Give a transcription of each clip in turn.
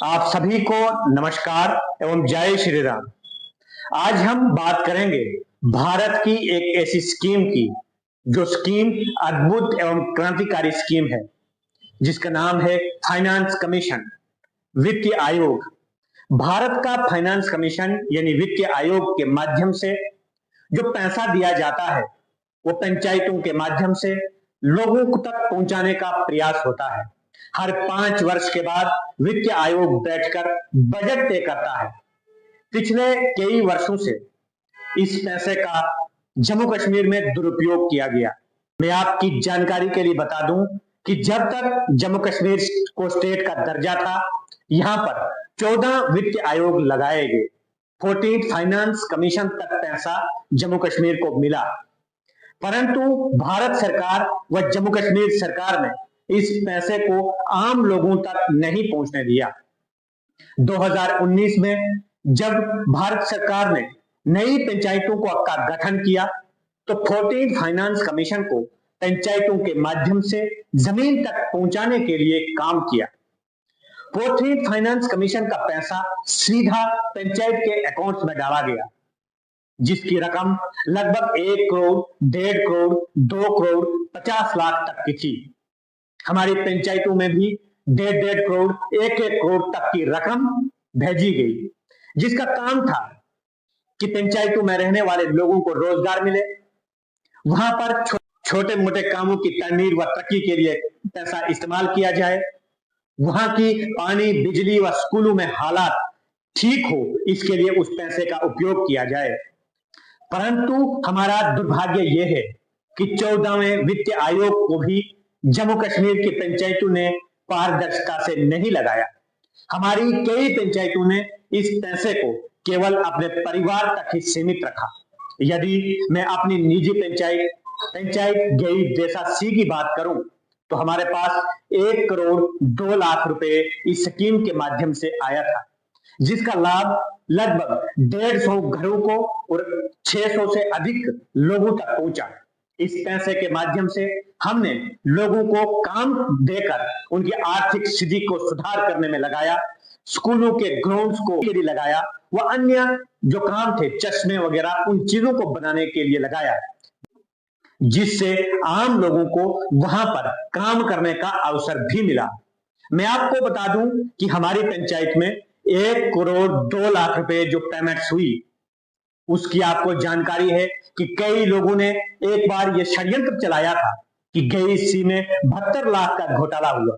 आप सभी को नमस्कार एवं जय श्री राम। आज हम बात करेंगे भारत की एक ऐसी स्कीम की जो स्कीम अद्भुत एवं क्रांतिकारी स्कीम है, जिसका नाम है फाइनेंस कमीशन, वित्तीय आयोग। भारत का फाइनेंस कमीशन यानी वित्तीय आयोग के माध्यम से जो पैसा दिया जाता है वो पंचायतों के माध्यम से लोगों तक पहुंचाने का प्रयास होता है। हर 5 वर्ष के बाद वित्तीय आयोग बैठकर बजट तय करता है। पिछले कई वर्षों से इस पैसे का जम्मू कश्मीर में दुरुपयोग किया गया। मैं आपकी जानकारी के लिए बता दूं कि जब तक जम्मू कश्मीर को स्टेट का दर्जा था, यहां पर 14 वित्तीय आयोग लगाए गए। 14th फाइनेंस कमीशन तक पैसा जम्मू कश्मीर को मिला, परंतु भारत सरकार व जम्मू कश्मीर सरकार ने इस पैसे को आम लोगों तक नहीं पहुंचने दिया। 2019 में जब भारत सरकार ने नई पंचायतों का गठन किया तो 14th फाइनेंस कमीशन को पंचायतों के माध्यम से जमीन तक पहुंचाने के लिए काम किया। 14th फाइनेंस कमीशन का पैसा सीधा पंचायत के अकाउंट्स में डाला गया, जिसकी रकम लगभग 1 करोड़, 1.5 करोड़, 2 करोड़, 50 लाख तक की थी। हमारी पंचायतों में भी 1.5 करोड़, 1 करोड़ तक की रकम भेजी गई, जिसका काम था कि पंचायतों में रहने वाले लोगों को रोजगार मिले, वहां पर छोटे मोटे कामों की तमीर व तरक्की के लिए पैसा इस्तेमाल किया जाए, वहां की पानी, बिजली व स्कूलों में हालात ठीक हो, इसके लिए उस पैसे का उपयोग किया जाए। परंतु हमारा दुर्भाग्य यह है कि 14वें वित्तीय आयोग को भी जम्मू कश्मीर की पंचायतों ने पारदर्शिता से नहीं लगाया। हमारी कई पंचायतों ने इस पैसे को केवल अपने परिवार तक ही सीमित रखा। यदि मैं अपनी निजी पंचायत गई देसा सी की बात करूं तो हमारे पास 1 करोड़ 2 लाख रुपए इस स्कीम के माध्यम से आया था, जिसका लाभ लगभग 150 घरों को और 600 से अधिक लोगों तक पहुंचा। इस पैसे के माध्यम से हमने लोगों को काम देकर उनकी आर्थिक स्थिति को सुधार करने में लगाया, स्कूलों के ग्राउंड्स को के लिए लगाया, व अन्य जो काम थे, चश्मे वगैरह, उन चीजों को बनाने के लिए लगाया, जिससे आम लोगों को वहां पर काम करने का अवसर भी मिला। मैं आपको बता दूं कि हमारी पंचायत में 1 करोड़ 2 लाख रुपए जो पेमेंट्स हुई, उसकी आपको जानकारी है कि कई लोगों ने एक बार यह षड्यंत्र चलाया था कि गई में 72 लाख का घोटाला हुआ।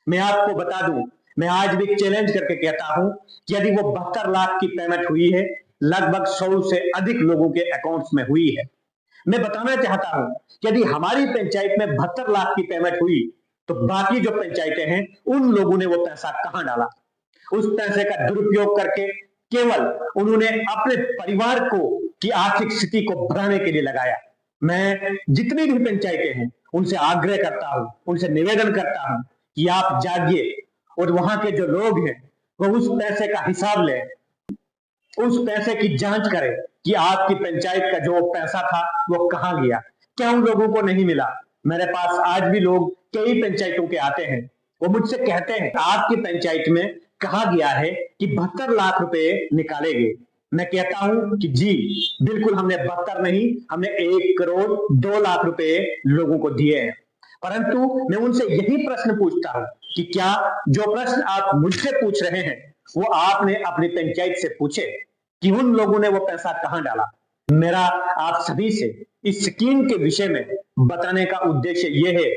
मैं आपको बता दूं, मैं आज भी चैलेंज करके कहता हूं कि यदि वो 72 लाख की पेमेंट हुई है, लगभग 100 से अधिक लोगों के अकाउंट्स में हुई है। मैं बताना चाहता हूं कि यदि हमारी पंचायत में 72 लाख की पेमेंट हुई तो बाकी जो पंचायतें हैं उन लोगों ने वो पैसा कहां डाला? उस पैसे का दुरुपयोग करके केवल उन्होंने अपने परिवार को की आर्थिक स्थिति को बढ़ाने के लिए लगाया। मैं जितनी भी पंचायतें हैं उनसे आग्रह करता हूं, उनसे निवेदन करता हूं कि आप जागिए और वहां के जो लोग हैं वो उस पैसे का हिसाब लें, उस पैसे की जांच करें कि आपकी पंचायत का जो पैसा था वो कहां गया, क्या उन लोगों को नहीं मिला। मेरे पास आज भी लोग कई पंचायतों के आते हैं, वो मुझसे कहते हैं आपकी पंचायत में कहा गया है कि 72 लाख रुपए निकाले गए। मैं कहता हूं कि जी बिल्कुल, हमने 72 नहीं, हमने 1 करोड़ 2 लाख रुपए लोगों को दिए हैं। परंतु मैं उनसे यही प्रश्न पूछता हूं कि क्या जो प्रश्न आप मुझसे पूछ रहे हैं वो आपने अपनी पंचायत से पूछे कि उन लोगों ने वो पैसा कहां डाला? मेरा आप सभी से इस स्कीम के विषय में बताने का उद्देश्य यह है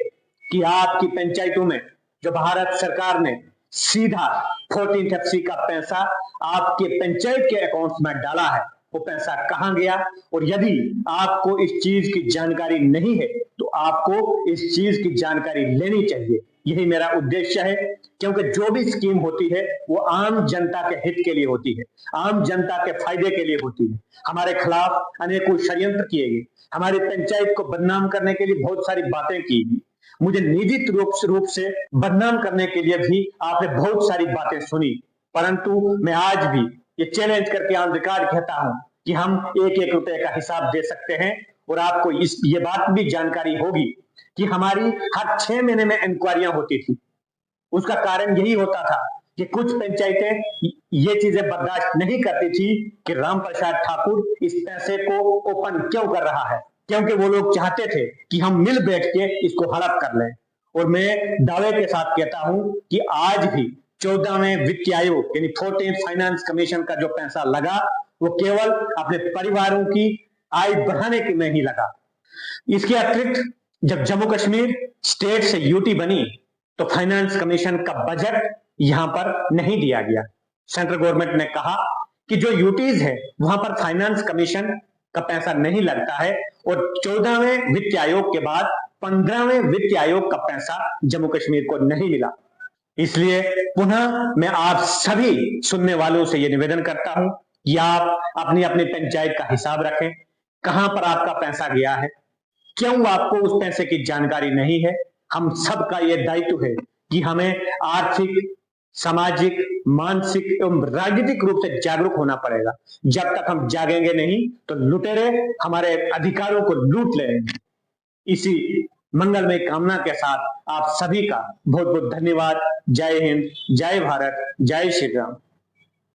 कि आपकी पंचायतों में जो भारत सरकार ने सीधा 14th FC का पैसा आपके पंचायत के अकाउंट्स में डाला है, वो पैसा कहां गया? और यदि आपको इस चीज की जानकारी नहीं है तो आपको इस चीज की जानकारी लेनी चाहिए। यही मेरा उद्देश्य है, क्योंकि जो भी स्कीम होती है वो आम जनता के हित के लिए होती है, आम जनता के फायदे के लिए होती है। हमारे खिलाफ अनेकों षड्यंत्र किए गए, हमारी पंचायत को बदनाम करने के लिए बहुत सारी बातें की गई, मुझे निजी रूप से बदनाम करने के लिए भी आपने बहुत सारी बातें सुनी। परंतु मैं आज भी ये चैलेंज करके ऑन रिकॉर्ड कहता हूं कि हम 1-1 रुपए का हिसाब दे सकते हैं। और आपको ये बात भी जानकारी होगी कि हमारी हर 6 महीने में इंक्वायरियां होती थी। उसका कारण यही होता था कि कुछ पंचायतें ये चीजें बर्दाश्त नहीं करती थी कि रामप्रसाद ठाकुर इस पैसे को ओपन क्यों कर रहा है, क्योंकि वो लोग चाहते थे कि हम मिल बैठ के इसको हड़प कर लें। और मैं दावे के साथ कहता हूं कि आज भी 14वें वित्त आयोग यानी 14th फाइनेंस कमीशन का जो पैसा लगा वो केवल अपने परिवारों की आय बढ़ाने के में ही लगा। इसके अतिरिक्त जब जम्मू कश्मीर स्टेट से यूटी बनी तो फाइनेंस कमीशन का बजट यहां पर नहीं दिया गया। सेंट्रल गवर्नमेंट ने कहा कि जो यूटीज है वहां पर फाइनेंस कमीशन का पैसा नहीं लगता है, और 14वें वित्त आयोग के बाद 15वें वित्त आयोग का पैसा जम्मू कश्मीर को नहीं मिला। इसलिए पुनः मैं आप सभी सुनने वालों से यह निवेदन करता हूं कि आप अपनी अपनी पंचायत का हिसाब रखें, कहां पर आपका पैसा गया है, क्यों आपको उस पैसे की जानकारी नहीं है। हम सबका यह दायित्व है कि हमें आर्थिक, सामाजिक, मानसिक एवं राजनीतिक रूप से जागरूक होना पड़ेगा। जब तक हम जागेंगे नहीं तो लुटेरे हमारे अधिकारों को लूट लेंगे। इसी मंगलमय कामना के साथ आप सभी का बहुत बहुत धन्यवाद। जय हिंद, जय भारत, जय श्री राम।